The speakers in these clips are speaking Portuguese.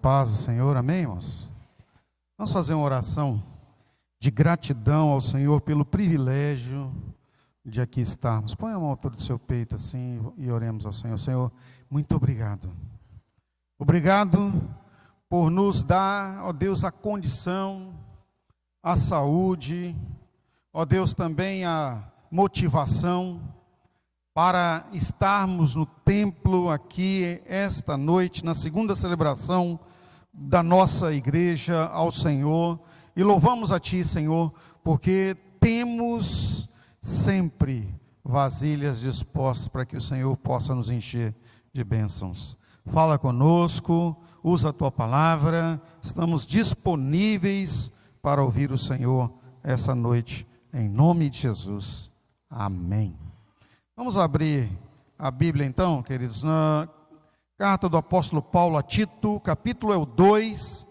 paz do Senhor, amém, irmãos? Vamos fazer uma oração de gratidão ao Senhor pelo privilégio de aqui estarmos. Põe a mão à altura do seu peito assim e oremos ao Senhor. Senhor, muito obrigado. Obrigado por nos dar, ó Deus, a condição, a saúde, ó Deus, também a motivação para estarmos no templo aqui esta noite, na segunda celebração da nossa igreja ao Senhor, e louvamos a Ti, Senhor, porque temos sempre vasilhas dispostas para que o Senhor possa nos encher de bênçãos. Fala conosco, usa a Tua palavra, estamos disponíveis para ouvir o Senhor essa noite, em nome de Jesus, amém. Vamos abrir a Bíblia então, queridos, na carta do apóstolo Paulo a Tito, capítulo é o 2,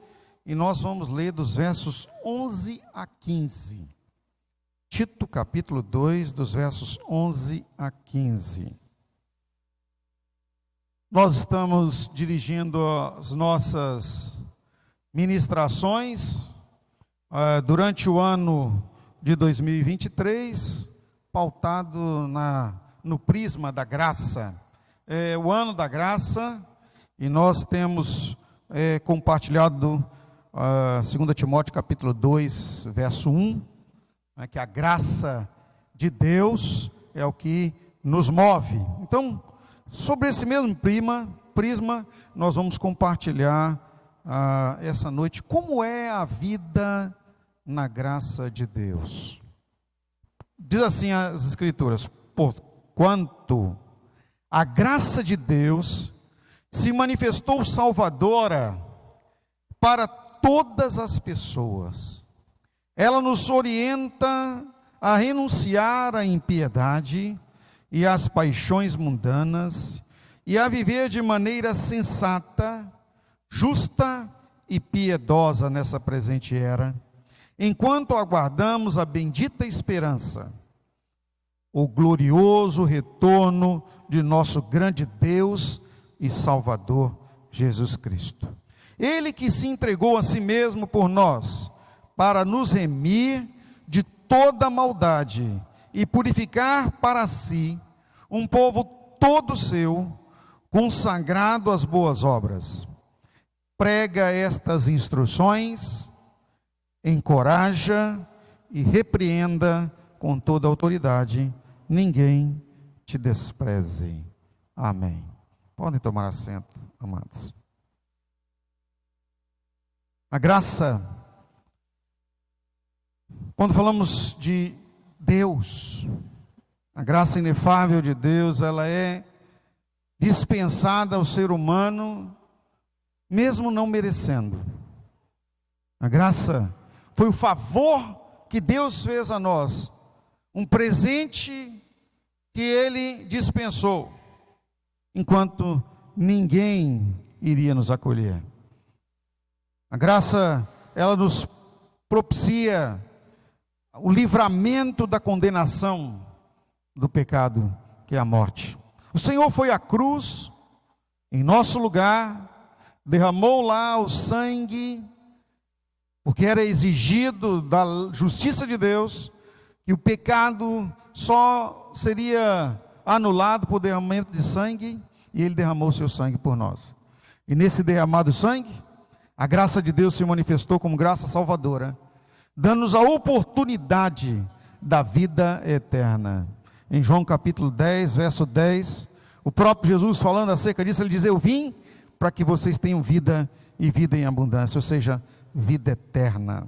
e nós vamos ler dos versos 11 a 15. Tito, capítulo 2, dos versos 11 a 15. Nós estamos dirigindo as nossas ministrações durante o ano de 2023, pautado no prisma da graça. É o ano da graça, e nós temos compartilhado 2 Timóteo capítulo 2, verso 1, que a graça de Deus é o que nos move. Então, sobre esse mesmo prisma, nós vamos compartilhar essa noite como é a vida na graça de Deus. Diz assim as Escrituras: porquanto a graça de Deus se manifestou salvadora para todas as pessoas. Ela nos orienta a renunciar à impiedade e às paixões mundanas e a viver de maneira sensata, justa e piedosa nessa presente era, enquanto aguardamos a bendita esperança, o glorioso retorno de nosso grande Deus e Salvador Jesus Cristo. Ele que se entregou a si mesmo por nós, para nos remir de toda maldade e purificar para si um povo todo seu, consagrado às boas obras. Prega estas instruções, encoraja e repreenda com toda autoridade. Ninguém te despreze. Amém. Podem tomar assento, amados. A graça, quando falamos de Deus, a graça inefável de Deus, ela é dispensada ao ser humano, mesmo não merecendo. A graça foi o favor que Deus fez a nós, um presente que Ele dispensou, enquanto ninguém iria nos acolher. A graça, ela nos propicia o livramento da condenação do pecado, que é a morte. O Senhor foi à cruz, em nosso lugar, derramou lá o sangue, porque era exigido da justiça de Deus, que o pecado só seria anulado por derramamento de sangue, e Ele derramou o seu sangue por nós. E nesse derramado sangue, a graça de Deus se manifestou como graça salvadora, dando-nos a oportunidade da vida eterna. Em João capítulo 10, verso 10, o próprio Jesus falando acerca disso, Ele diz: eu vim para que vocês tenham vida e vida em abundância, ou seja, vida eterna.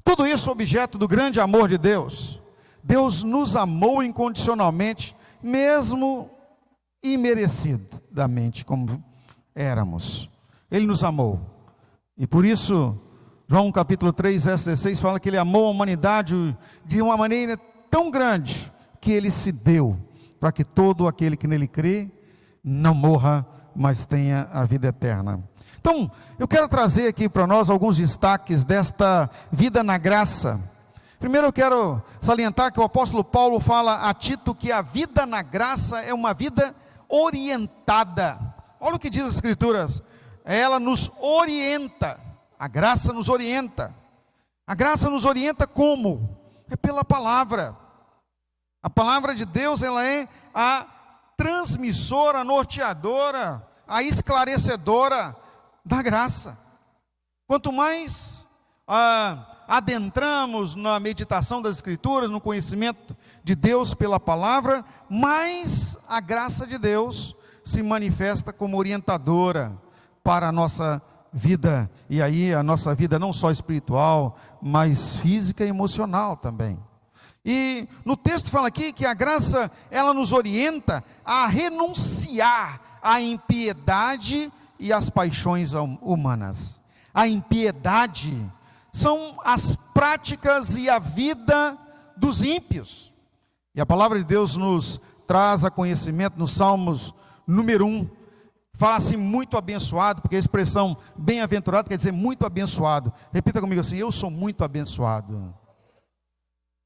Tudo isso objeto do grande amor de Deus. Deus nos amou incondicionalmente, mesmo imerecidamente, como éramos. Ele nos amou. E por isso, João capítulo 3, verso 16, fala que Ele amou a humanidade de uma maneira tão grande, que Ele se deu, para que todo aquele que nele crê, não morra, mas tenha a vida eterna. Então, eu quero trazer aqui para nós alguns destaques desta vida na graça. Primeiro eu quero salientar que o apóstolo Paulo fala a Tito que a vida na graça é uma vida orientada. Olha o que diz as Escrituras: ela nos orienta. A graça nos orienta. A graça nos orienta como? É pela palavra. A palavra de Deus, ela é a transmissora, a norteadora, a esclarecedora da graça. Quanto mais adentramos na meditação das Escrituras, no conhecimento de Deus pela palavra, mais a graça de Deus se manifesta como orientadora para a nossa vida. E aí a nossa vida não só espiritual, mas física e emocional também. E no texto fala aqui que a graça, ela nos orienta a renunciar à impiedade e às paixões humanas. A impiedade são as práticas e a vida dos ímpios. E a palavra de Deus nos traz a conhecimento no Salmos número 1. Fala assim, muito abençoado, porque a expressão bem-aventurado quer dizer muito abençoado. Repita comigo assim, eu sou muito abençoado.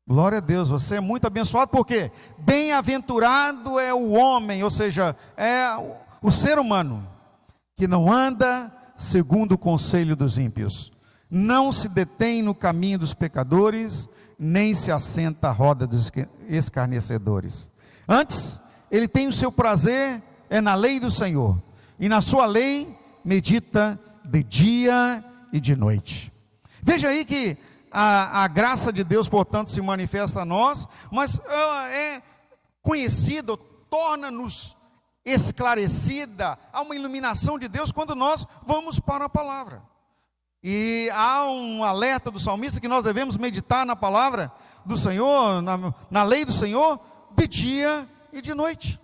Glória a Deus, você é muito abençoado, porque bem-aventurado é o homem, ou seja, é o ser humano, que não anda segundo o conselho dos ímpios, não se detém no caminho dos pecadores, nem se assenta à roda dos escarnecedores. Antes, ele tem o seu prazer, é na lei do Senhor, e na sua lei medita de dia e de noite. Veja aí que a graça de Deus, portanto, se manifesta a nós, mas ela é conhecida, torna-nos esclarecida, há uma iluminação de Deus quando nós vamos para a palavra. E há um alerta do salmista que nós devemos meditar na palavra do Senhor, na lei do Senhor, de dia e de noite.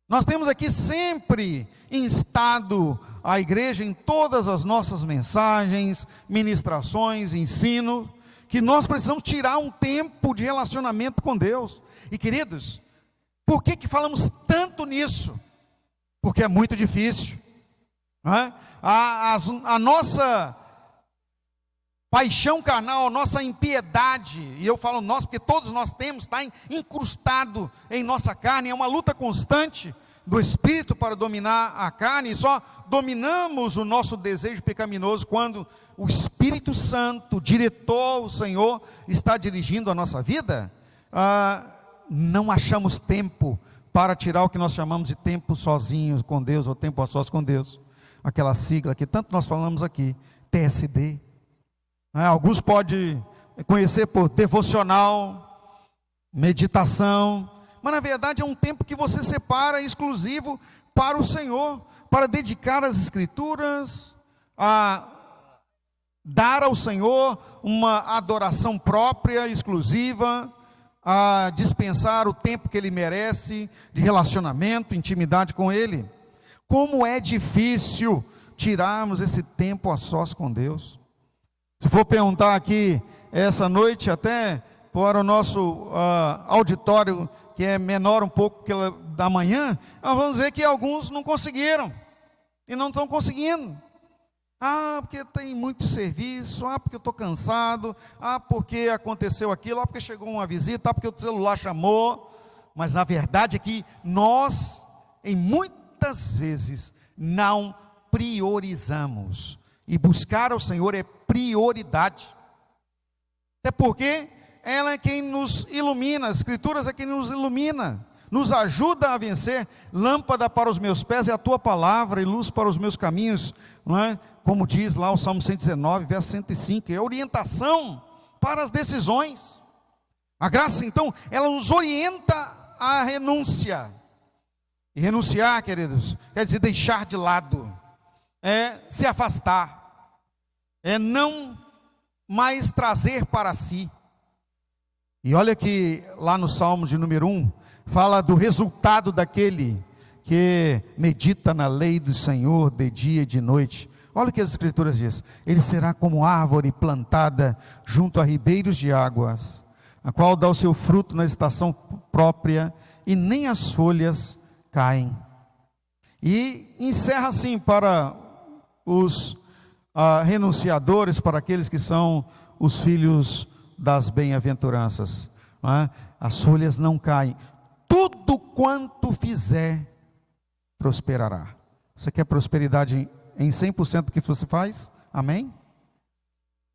Nós temos aqui sempre instado a igreja em todas as nossas mensagens, ministrações, ensino, que nós precisamos tirar um tempo de relacionamento com Deus. E queridos, por que falamos tanto nisso? Porque é muito difícil, não é? A nossa paixão carnal, a nossa impiedade, e eu falo nós porque todos nós temos, está incrustado em nossa carne, é uma luta constante do Espírito para dominar a carne, e só dominamos o nosso desejo pecaminoso quando o Espírito Santo, o diretor, o Senhor, está dirigindo a nossa vida. Não achamos tempo para tirar o que nós chamamos de tempo sozinhos com Deus, ou tempo a sós com Deus, aquela sigla que tanto nós falamos aqui, TSD. Alguns podem conhecer por devocional, meditação, mas na verdade é um tempo que você separa exclusivo para o Senhor, para dedicar as Escrituras, a dar ao Senhor uma adoração própria, exclusiva, a dispensar o tempo que Ele merece, de relacionamento, intimidade com Ele. Como é difícil tirarmos esse tempo a sós com Deus. Se for perguntar aqui, essa noite, até para o nosso auditório, que é menor um pouco que da manhã, nós vamos ver que alguns não conseguiram, e não estão conseguindo. Porque tem muito serviço, porque eu estou cansado, porque aconteceu aquilo, porque chegou uma visita, porque o celular chamou. Mas a verdade é que nós, em muitas vezes, não priorizamos, e buscar ao Senhor é prioridade, até porque ela é quem nos ilumina, as Escrituras é quem nos ilumina, nos ajuda a vencer. Lâmpada para os meus pés é a tua palavra, e luz para os meus caminhos, não é? Como diz lá o Salmo 119, verso 105, é orientação para as decisões. A graça, então, ela nos orienta à renúncia. E renunciar, queridos, quer dizer deixar de lado, é se afastar, é não mais trazer para si. E olha que lá no Salmo de número 1, fala do resultado daquele que medita na lei do Senhor de dia e de noite. Olha o que as Escrituras dizem: ele será como árvore plantada junto a ribeiros de águas, a qual dá o seu fruto na estação própria, e nem as folhas caem. E encerra assim para os renunciadores, para aqueles que são os filhos das bem-aventuranças, não é? As folhas não caem, tudo quanto fizer prosperará. Você quer prosperidade em 100% do que você faz? Amém?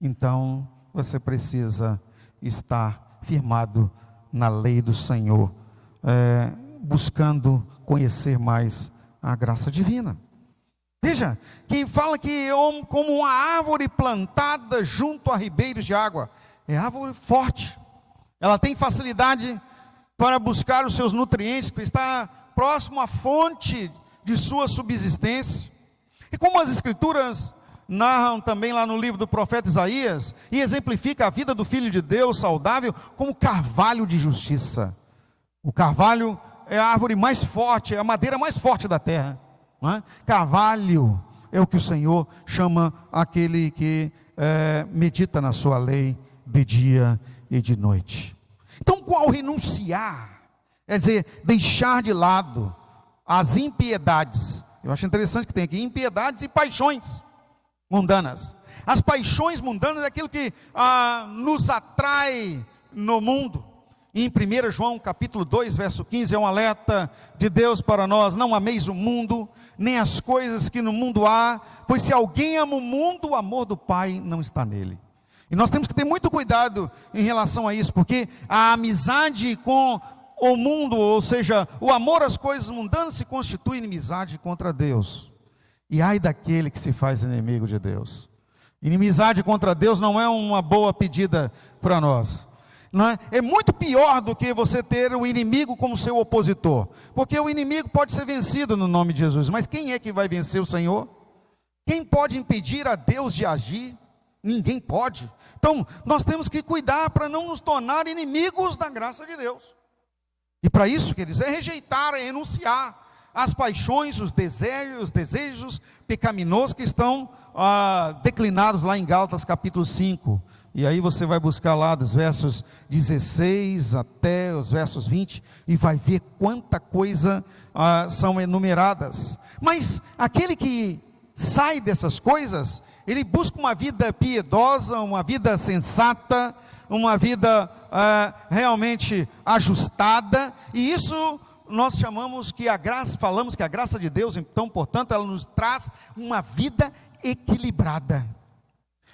Então, você precisa estar firmado na lei do Senhor, buscando conhecer mais a graça divina. Veja, quem fala que como uma árvore plantada junto a ribeiros de água, é árvore forte, ela tem facilidade para buscar os seus nutrientes, para estar próximo à fonte de sua subsistência. E como as Escrituras narram também lá no livro do profeta Isaías, e exemplifica a vida do Filho de Deus saudável como carvalho de justiça. O carvalho é a árvore mais forte, é a madeira mais forte da terra, não é? Carvalho é o que o Senhor chama aquele que medita na sua lei de dia e de noite. Então, qual renunciar? Quer dizer, deixar de lado as impiedades. Eu acho interessante que tem aqui impiedades e paixões mundanas. As paixões mundanas é aquilo que nos atrai no mundo. Em 1 João capítulo 2, verso 15, é um alerta de Deus para nós: não ameis o mundo, nem as coisas que no mundo há, pois se alguém ama o mundo, o amor do Pai não está nele. E nós temos que ter muito cuidado em relação a isso, porque a amizade com o mundo, ou seja, o amor às coisas mundanas, se constitui inimizade contra Deus. E ai daquele que se faz inimigo de Deus. Inimizade contra Deus não é uma boa pedida para nós. Não é? É muito pior do que você ter o inimigo como seu opositor, porque o inimigo pode ser vencido no nome de Jesus, mas quem é que vai vencer o Senhor? Quem pode impedir a Deus de agir? Ninguém pode. Então, nós temos que cuidar para não nos tornar inimigos da graça de Deus. E para isso, queridos, é rejeitar, é renunciar às paixões, os desejos pecaminosos que estão declinados lá em Gálatas capítulo 5. E aí você vai buscar lá dos versos 16 até os versos 20 e vai ver quanta coisa são enumeradas. Mas aquele que sai dessas coisas, ele busca uma vida piedosa, uma vida sensata, uma vida realmente ajustada, e isso nós chamamos que a graça, falamos que a graça de Deus, então, portanto, ela nos traz uma vida equilibrada.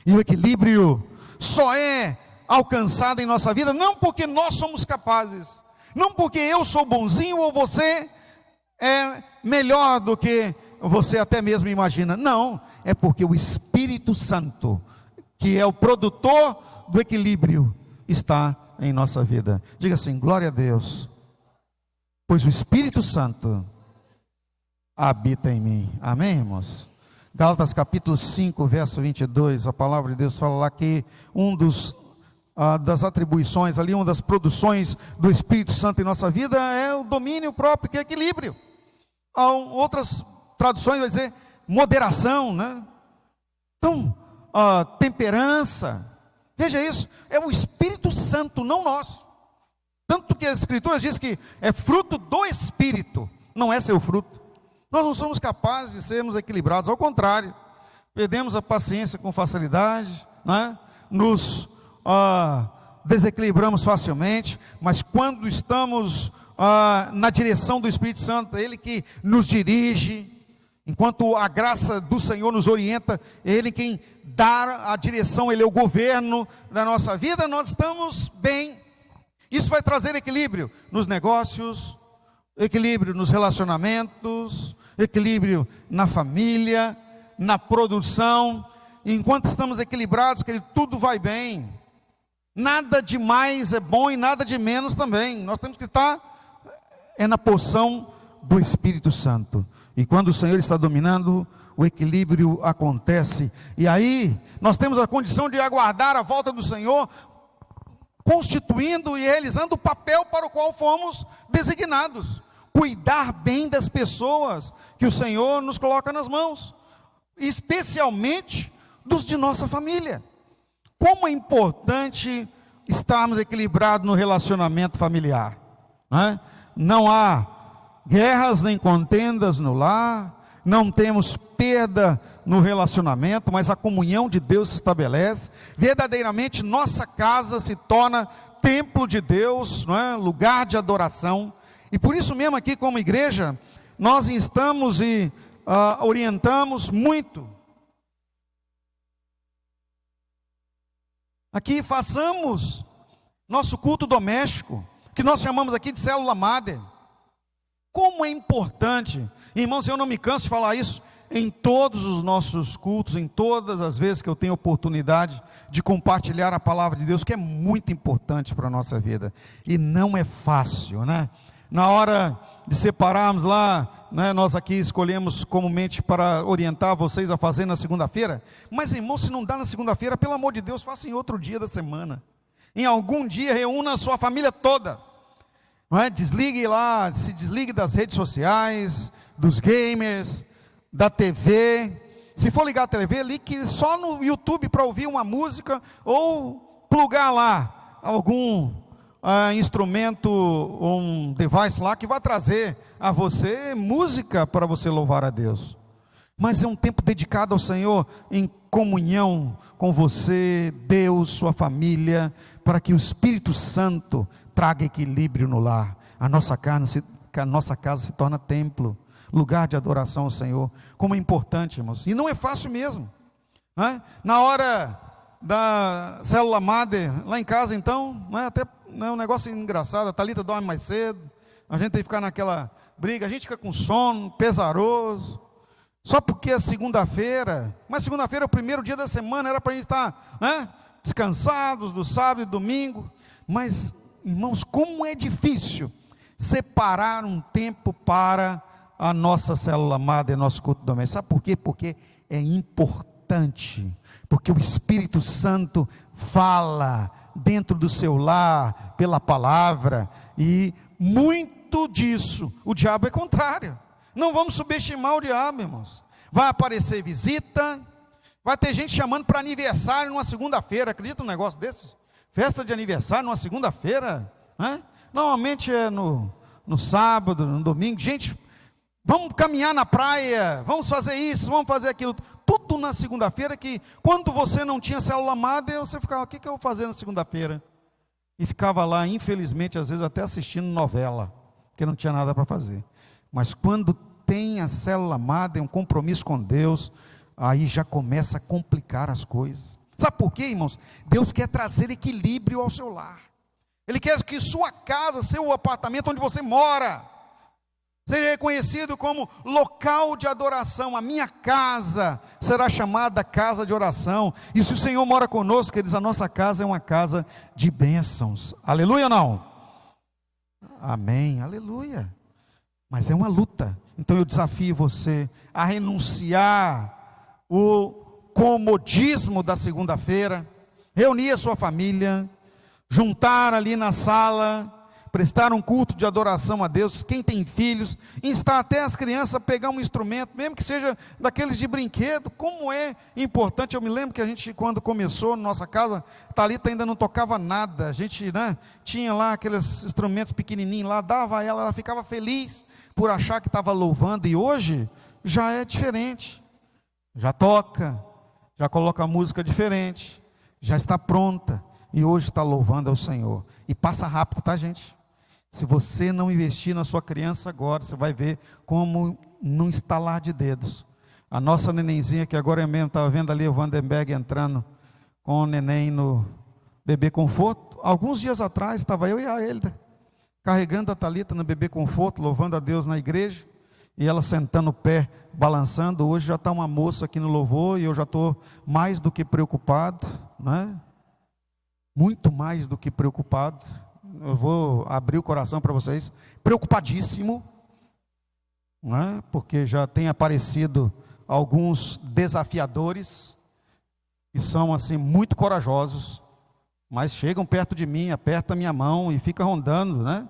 E o equilíbrio só é alcançado em nossa vida não porque nós somos capazes, não porque eu sou bonzinho ou você é melhor do que você até mesmo imagina. Não, é porque o Espírito Santo, que é o produtor do equilíbrio, está em nossa vida. Diga assim: glória a Deus, pois o Espírito Santo habita em mim. Amém, irmãos? Gálatas capítulo 5, verso 22, a palavra de Deus fala lá que das atribuições ali, uma das produções do Espírito Santo em nossa vida é o domínio próprio, que é equilíbrio. Outras traduções vai dizer moderação, né? Então, temperança. Veja isso, é o Espírito Santo, não nós. Tanto que as Escrituras dizem que é fruto do Espírito, não é seu fruto. Nós não somos capazes de sermos equilibrados, ao contrário, perdemos a paciência com facilidade, né? Nos desequilibramos facilmente, mas quando estamos na direção do Espírito Santo, Ele que nos dirige, enquanto a graça do Senhor nos orienta, Ele quem dá a direção, Ele é o governo da nossa vida, nós estamos bem. Isso vai trazer equilíbrio nos negócios, equilíbrio nos relacionamentos, equilíbrio na família, na produção. Enquanto estamos equilibrados, que tudo vai bem. Nada de mais é bom e nada de menos também. Nós temos que estar na porção do Espírito Santo. E quando o Senhor está dominando, o equilíbrio acontece. E aí nós temos a condição de aguardar a volta do Senhor, constituindo e realizando o papel para o qual fomos designados. Cuidar bem das pessoas que o Senhor nos coloca nas mãos, especialmente dos de nossa família. Como é importante estarmos equilibrados no relacionamento familiar, né? Não há guerras nem contendas no lar, não temos perda no relacionamento, mas a comunhão de Deus se estabelece. Verdadeiramente nossa casa se torna templo de Deus, não é? Lugar de adoração. E por isso mesmo aqui como igreja, nós instamos e orientamos muito. Aqui façamos nosso culto doméstico, que nós chamamos aqui de célula madre. Como é importante, irmãos, eu não me canso de falar isso, em todos os nossos cultos, em todas as vezes que eu tenho oportunidade de compartilhar a palavra de Deus, que é muito importante para a nossa vida, e não é fácil, né? Na hora de separarmos lá, né, nós aqui escolhemos comumente para orientar vocês a fazer na segunda-feira, mas irmão, se não dá na segunda-feira, pelo amor de Deus, faça em outro dia da semana, em algum dia reúna a sua família toda, não é? Desligue lá, se desligue das redes sociais, dos gamers, da TV, se for ligar a TV, ligue só no YouTube para ouvir uma música, ou plugar lá algum instrumento, um device lá, que vai trazer a você música para você louvar a Deus. Mas é um tempo dedicado ao Senhor, em comunhão com você, Deus, sua família, para que o Espírito Santo traga equilíbrio no lar. A nossa casa se torna templo, lugar de adoração ao Senhor. Como é importante, irmãos, e não é fácil mesmo, né? Na hora da célula madre, lá em casa então, não é até um negócio engraçado, a Thalita dorme mais cedo, a gente tem que ficar naquela briga, a gente fica com sono, pesaroso, só porque é segunda-feira, mas segunda-feira é o primeiro dia da semana, era para a gente estar, né, descansados do sábado e domingo, mas irmãos, como é difícil separar um tempo para a nossa célula amada, nosso culto doméstico. Sabe por quê? Porque é importante, porque o Espírito Santo fala dentro do seu lar, pela palavra, e muito disso, o diabo é contrário. Não vamos subestimar o diabo, irmãos. Vai aparecer visita, vai ter gente chamando para aniversário numa segunda-feira, acredita um negócio desse? Festa de aniversário numa segunda-feira, né? Normalmente é no sábado, no domingo. Gente, vamos caminhar na praia, vamos fazer isso, vamos fazer aquilo, tudo na segunda-feira, que quando você não tinha célula amada, você ficava, o que eu vou fazer na segunda-feira? E ficava lá, infelizmente, às vezes até assistindo novela, porque não tinha nada para fazer. Mas quando tem a célula amada, é um compromisso com Deus, aí já começa a complicar as coisas. Sabe por quê, irmãos? Deus quer trazer equilíbrio ao seu lar. Ele quer que sua casa, seu apartamento onde você mora, seja reconhecido como local de adoração. A minha casa será chamada casa de oração. E se o Senhor mora conosco, queridos, a nossa casa é uma casa de bênçãos. Aleluia ou não? Amém, aleluia. Mas é uma luta. Então eu desafio você a renunciar o comodismo da segunda-feira, reunir a sua família, juntar ali na sala, prestar um culto de adoração a Deus. Quem tem filhos, instar até as crianças a pegar um instrumento, mesmo que seja daqueles de brinquedo. Como é importante. Eu me lembro que a gente, quando começou na nossa casa, Thalita ainda não tocava nada, a gente, né, tinha lá aqueles instrumentos pequenininhos lá, dava a ela, ela ficava feliz por achar que estava louvando. E hoje já é diferente, já toca, já coloca a música diferente, já está pronta, e hoje está louvando ao Senhor. E passa rápido, tá, gente? Se você não investir na sua criança agora, você vai ver como num estalar de dedos. A nossa nenenzinha, que agora é mesmo, estava vendo ali o Vandenberg entrando com o neném no bebê conforto. Alguns dias atrás, estava eu e a Elda, carregando a Thalita no bebê conforto, louvando a Deus na igreja, e ela sentando o pé, balançando. Hoje já está uma moça aqui no louvor, e eu já estou mais do que preocupado, né? Muito mais do que preocupado. Eu vou abrir o coração para vocês, preocupadíssimo, né? Porque já tem aparecido alguns desafiadores, que são assim muito corajosos, mas chegam perto de mim, apertam a minha mão e ficam rondando, né?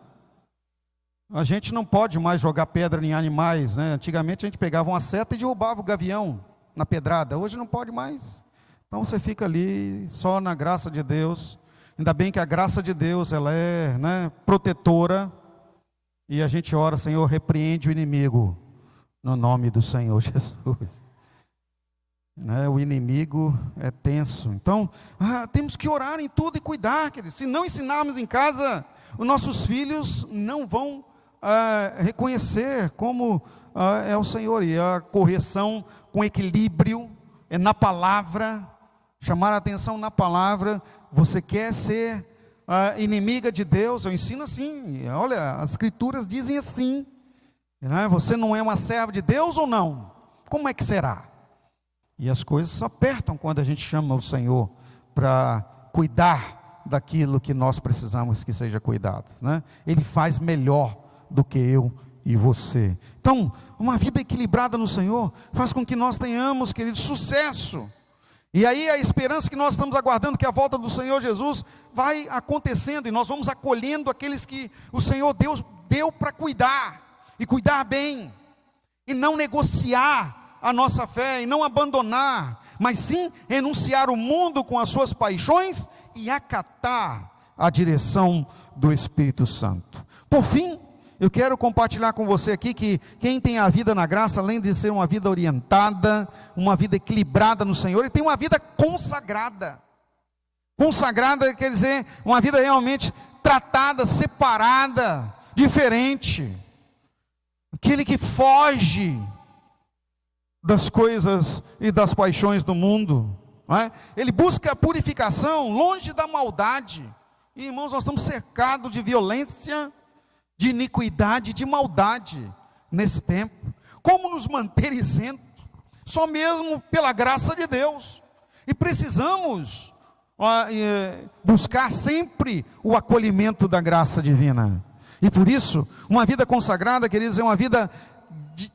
A gente não pode mais jogar pedra em animais, né? Antigamente a gente pegava uma seta e derrubava o gavião na pedrada, hoje não pode mais. Então você fica ali só na graça de Deus. Ainda bem que a graça de Deus, ela é, né, protetora, e a gente ora: Senhor, repreende o inimigo no nome do Senhor Jesus. Né, o inimigo é tenso. Então temos que orar em tudo e cuidar, queridos. Se não ensinarmos em casa, os nossos filhos não vão reconhecer como é o Senhor, e a correção com equilíbrio é na palavra, chamar a atenção na palavra. Você quer ser inimiga de Deus? Eu ensino assim, olha, as escrituras dizem assim, né? Você não é uma serva de Deus ou não? Como é que será? E as coisas apertam quando a gente chama o Senhor para cuidar daquilo que nós precisamos que seja cuidado, né? Ele faz melhor do que eu e você. Então, uma vida equilibrada no Senhor faz com que nós tenhamos, querido, sucesso. E aí a esperança que nós estamos aguardando, que a volta do Senhor Jesus vai acontecendo, e nós vamos acolhendo aqueles que o Senhor Deus deu para cuidar, e cuidar bem, e não negociar a nossa fé, e não abandonar, mas sim renunciar o mundo com as suas paixões, e acatar a direção do Espírito Santo. Por fim, eu quero compartilhar com você aqui que quem tem a vida na graça, além de ser uma vida orientada, uma vida equilibrada no Senhor, ele tem uma vida consagrada. Consagrada quer dizer uma vida realmente tratada, separada, diferente. Aquele que foge das coisas e das paixões do mundo, não é? Ele busca a purificação longe da maldade. E, irmãos, nós estamos cercados de violência, de iniquidade, de maldade nesse tempo. Como nos manter isentos? Só mesmo pela graça de Deus. E precisamos buscar sempre o acolhimento da graça divina. E por isso, uma vida consagrada, queridos, é uma vida de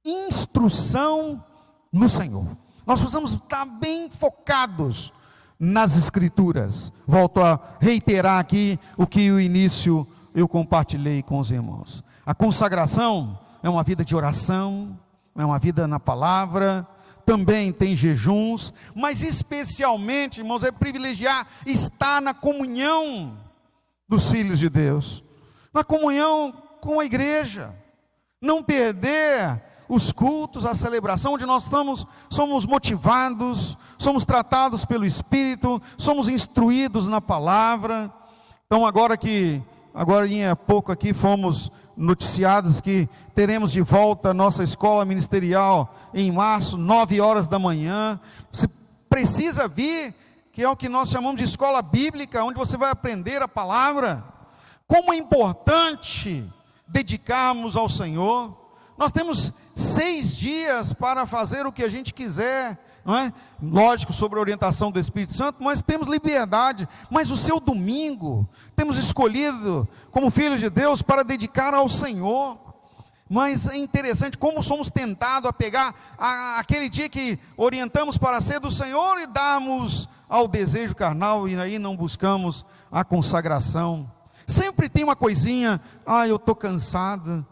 instrução no Senhor. Nós precisamos estar bem focados nas Escrituras. Volto a reiterar aqui o que no início eu compartilhei com os irmãos. A consagração é uma vida de oração, é uma vida na palavra, também tem jejuns, mas especialmente, irmãos, é privilegiar estar na comunhão dos filhos de Deus, na comunhão com a igreja, não perder os cultos, a celebração, onde nós somos motivados, somos tratados pelo Espírito, somos instruídos na palavra. Então agora há pouco aqui fomos noticiados que teremos de volta a nossa escola ministerial em março, 9 horas da manhã. Você precisa vir, que é o que nós chamamos de escola bíblica, onde você vai aprender a palavra. Como é importante dedicarmos ao Senhor. Nós temos 6 dias para fazer o que a gente quiser, não é? Lógico, sobre a orientação do Espírito Santo, mas temos liberdade. Mas o seu domingo, temos escolhido como filhos de Deus para dedicar ao Senhor. Mas é interessante como somos tentados a pegar aquele dia que orientamos para ser do Senhor e darmos ao desejo carnal, e aí não buscamos a consagração. Sempre tem uma coisinha, eu estou cansado,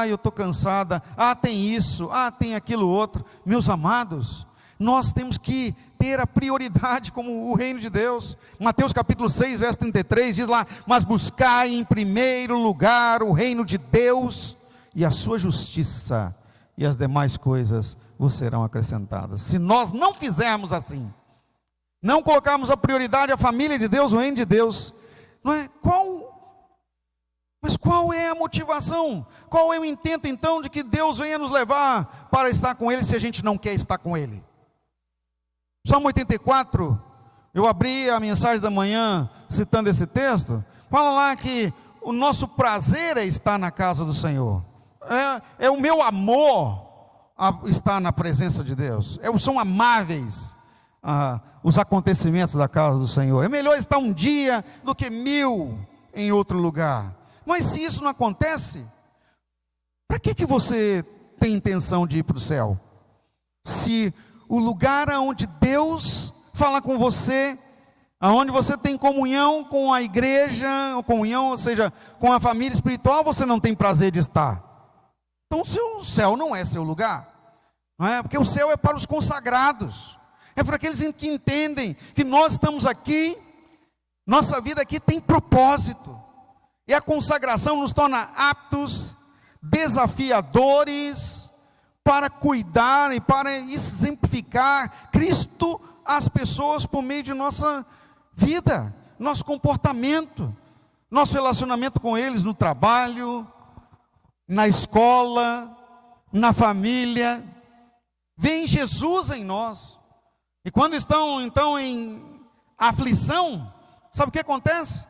eu estou cansada, tem isso, tem aquilo outro. Meus amados, nós temos que ter a prioridade como o reino de Deus. Mateus capítulo 6, verso 33, diz lá: mas buscai em primeiro lugar o reino de Deus e a sua justiça, e as demais coisas vos serão acrescentadas. Se nós não fizermos assim, não colocarmos a prioridade à família de Deus, o reino de Deus, não é? Mas qual é a motivação? Qual é o intento então de que Deus venha nos levar para estar com Ele, se a gente não quer estar com Ele? Salmo 84, eu abri a mensagem da manhã citando esse texto, fala lá que o nosso prazer é estar na casa do Senhor, é o meu amor a estar na presença de Deus, são amáveis os acontecimentos da casa do Senhor. É melhor estar um dia do que 1000 em outro lugar. Mas se isso não acontece, para que você tem intenção de ir para o céu? Se o lugar onde Deus fala com você, aonde você tem comunhão com a igreja, ou seja, com a família espiritual, você não tem prazer de estar. Então o céu não é seu lugar, não é? Porque o céu é para os consagrados, é para aqueles que entendem que nós estamos aqui, nossa vida aqui tem propósito, e a consagração nos torna aptos, desafiadores, para cuidar e para exemplificar Cristo às pessoas por meio de nossa vida, nosso comportamento, nosso relacionamento com eles no trabalho, na escola, na família, veem Jesus em nós. E quando estão então em aflição, sabe o que acontece?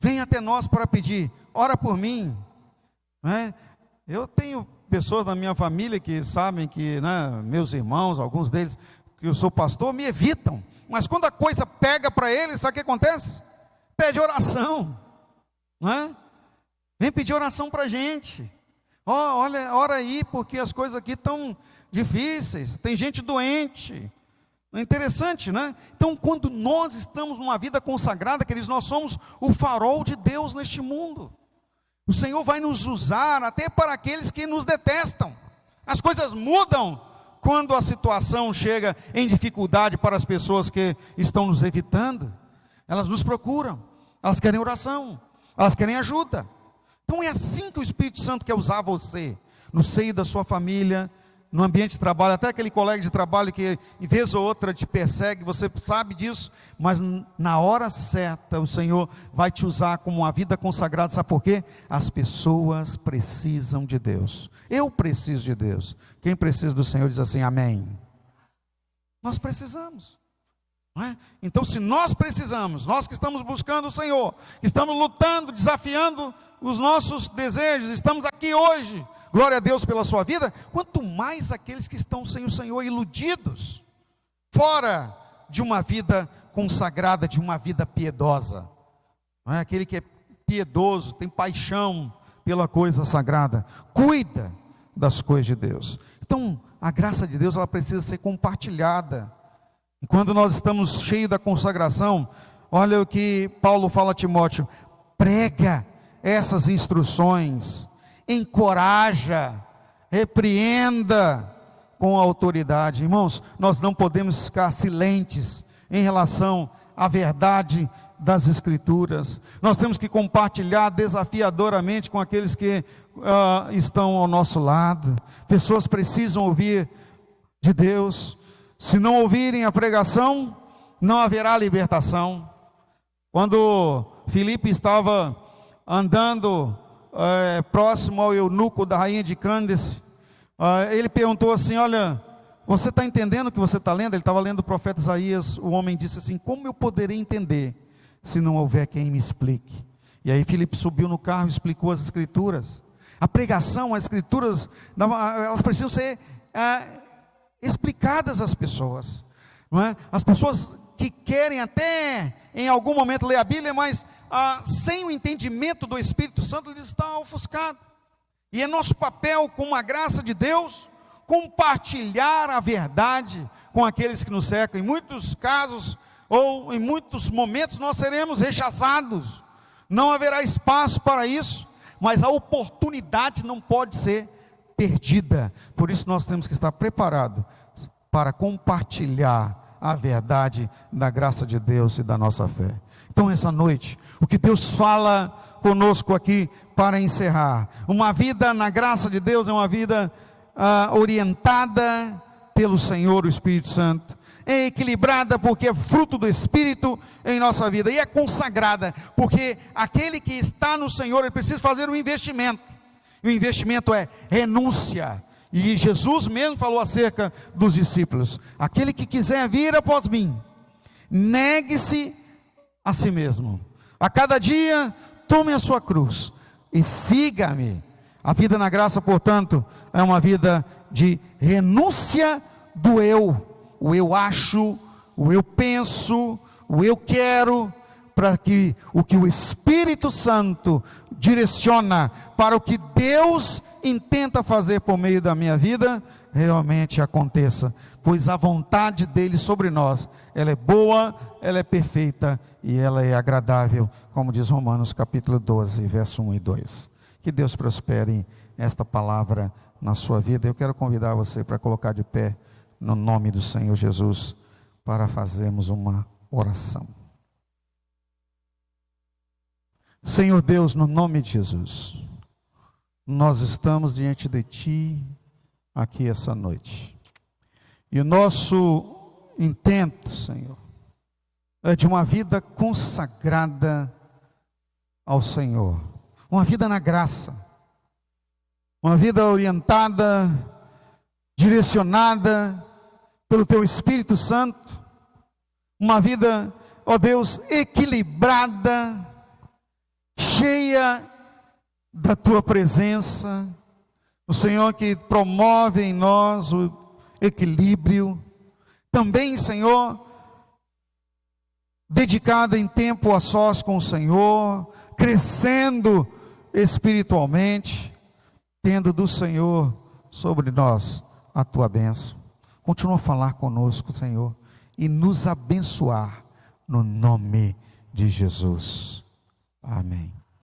Vem até nós para pedir, ora por mim, né? Eu tenho pessoas na minha família que sabem que, né, meus irmãos, alguns deles, que eu sou pastor, me evitam. Mas quando a coisa pega para eles, sabe o que acontece? Pede oração, né? Vem pedir oração para a gente. Olha, ora aí, porque as coisas aqui estão difíceis, tem gente doente. É interessante, né? Então, quando nós estamos numa vida consagrada, queridos, nós somos o farol de Deus neste mundo. O Senhor vai nos usar até para aqueles que nos detestam. As coisas mudam quando a situação chega em dificuldade para as pessoas que estão nos evitando. Elas nos procuram, elas querem oração, elas querem ajuda. Então é assim que o Espírito Santo quer usar você, no seio da sua família, no ambiente de trabalho, até aquele colega de trabalho que em vez ou outra te persegue, você sabe disso, mas na hora certa o Senhor vai te usar como uma vida consagrada. Sabe por quê? As pessoas precisam de Deus. Eu preciso de Deus. Quem precisa do Senhor diz assim, amém. Nós precisamos, não é? Então, se nós precisamos, nós que estamos buscando o Senhor, que estamos lutando, desafiando os nossos desejos, estamos aqui hoje, glória a Deus pela sua vida, quanto mais aqueles que estão sem o Senhor, iludidos, fora de uma vida consagrada, de uma vida piedosa, não é? Aquele que é piedoso, tem paixão pela coisa sagrada, cuida das coisas de Deus. Então, a graça de Deus, ela precisa ser compartilhada. E quando nós estamos cheios da consagração, olha o que Paulo fala a Timóteo: prega essas instruções, encoraja, repreenda com autoridade. Irmãos, nós não podemos ficar silentes em relação à verdade das Escrituras. Nós temos que compartilhar desafiadoramente com aqueles que estão ao nosso lado. Pessoas precisam ouvir de Deus. Se não ouvirem a pregação, não haverá libertação. Quando Filipe estava andando próximo ao eunuco da rainha de Cândice, ele perguntou assim: olha, você está entendendo o que você está lendo? Ele estava lendo o profeta Isaías. O homem disse assim: como eu poderei entender se não houver quem me explique? E aí Filipe subiu no carro e explicou as Escrituras. A pregação, as Escrituras, elas precisam ser explicadas às pessoas, não é? As pessoas que querem até em algum momento ler a Bíblia, mas sem o entendimento do Espírito Santo, eles estão ofuscados. E é nosso papel, com a graça de Deus, compartilhar a verdade com aqueles que nos cercam. Em muitos casos, ou em muitos momentos, nós seremos rechaçados, não haverá espaço para isso, mas a oportunidade não pode ser perdida. Por isso nós temos que estar preparados para compartilhar a verdade da graça de Deus e da nossa fé. Então, essa noite, o que Deus fala conosco aqui para encerrar: uma vida na graça de Deus é uma vida orientada pelo Senhor, o Espírito Santo, é equilibrada porque é fruto do Espírito em nossa vida, e é consagrada porque aquele que está no Senhor, ele precisa fazer um investimento, e o investimento é renúncia. E Jesus mesmo falou acerca dos discípulos: aquele que quiser vir após mim, negue-se a si mesmo, a cada dia tome a sua cruz e siga-me. A vida na graça, portanto, é uma vida de renúncia do eu, o eu acho, o eu penso, o eu quero, para que o Espírito Santo direciona para o que Deus intenta fazer por meio da minha vida, realmente aconteça, pois a vontade dele sobre nós, ela é boa, ela é perfeita e ela é agradável, como diz Romanos capítulo 12, verso 1 e 2. Que Deus prospere esta palavra na sua vida. Eu quero convidar você para colocar de pé no nome do Senhor Jesus, para fazermos uma oração. Senhor Deus, no nome de Jesus, nós estamos diante de Ti aqui essa noite, e o nosso intento, Senhor, é de uma vida consagrada ao Senhor, uma vida na graça, uma vida orientada, direcionada pelo Teu Espírito Santo, uma vida, ó Deus, equilibrada, cheia da Tua presença, o Senhor que promove em nós o equilíbrio, também, Senhor, dedicada em tempo a sós com o Senhor, crescendo espiritualmente, tendo do Senhor sobre nós a Tua bênção. Continua a falar conosco, Senhor, e nos abençoar no nome de Jesus. Amém.